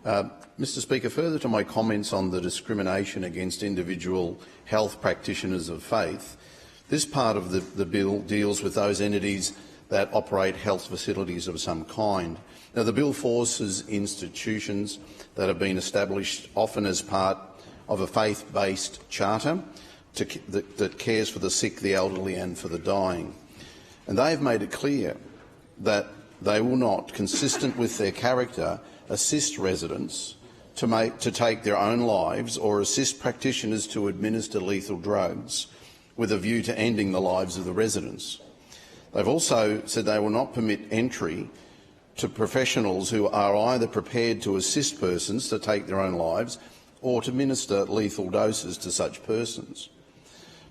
Mr Speaker, further to my comments on the discrimination against individual health practitioners of faith, this part of the bill deals with those entities that operate health facilities of some kind. Now, the bill forces institutions that have been established often as part of a faith-based charter that cares for the sick, the elderly and for the dying. And they have made it clear that they will not, consistent with their character, assist residents to take their own lives or assist practitioners to administer lethal drugs with a view to ending the lives of the residents. They've also said they will not permit entry to professionals who are either prepared to assist persons to take their own lives or to administer lethal doses to such persons.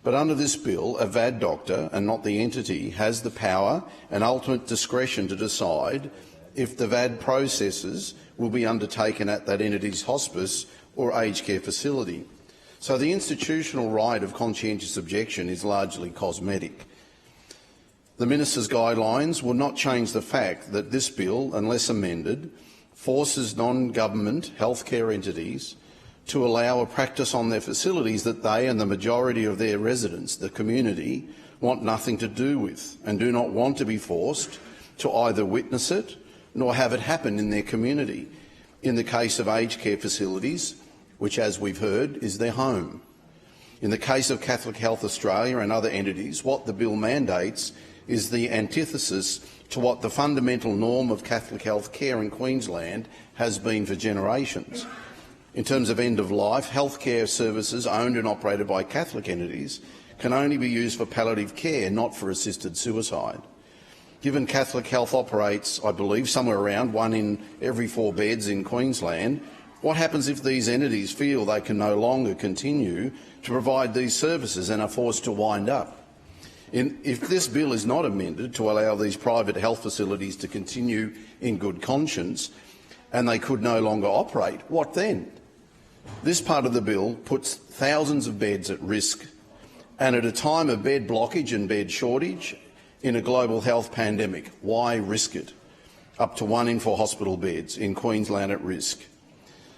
But under this bill, a VAD doctor, and not the entity, has the power and ultimate discretion to decide if the VAD processes will be undertaken at that entity's hospice or aged care facility. So the institutional right of conscientious objection is largely cosmetic. The Minister's guidelines will not change the fact that this bill, unless amended, forces non-government healthcare entities to allow a practice on their facilities that they and the majority of their residents, the community, want nothing to do with and do not want to be forced to either witness it nor have it happen in their community. In the case of aged care facilities, which, as we've heard, is their home. In the case of Catholic Health Australia and other entities, what the bill mandates is the antithesis to what the fundamental norm of Catholic health care in Queensland has been for generations. In terms of end-of-life, healthcare services owned and operated by Catholic entities can only be used for palliative care, not for assisted suicide. Given Catholic Health operates, I believe, somewhere around 1 in every 4 beds in Queensland, what happens if these entities feel they can no longer continue to provide these services and are forced to wind up? If this bill is not amended to allow these private health facilities to continue in good conscience and they could no longer operate, what then? This part of the bill puts thousands of beds at risk, and at a time of bed blockage and bed shortage in a global health pandemic, why risk it? Up to 1 in 4 hospital beds in Queensland at risk.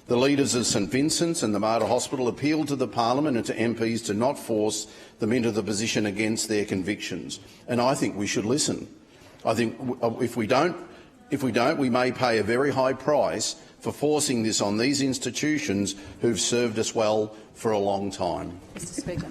The leaders of St Vincent's and the Mater Hospital appealed to the Parliament and to MPs to not force them into the position against their convictions, and I think we should listen. I think if we don't, we may pay a very high price for forcing this on these institutions who've served us well for a long time. Mr. Speaker.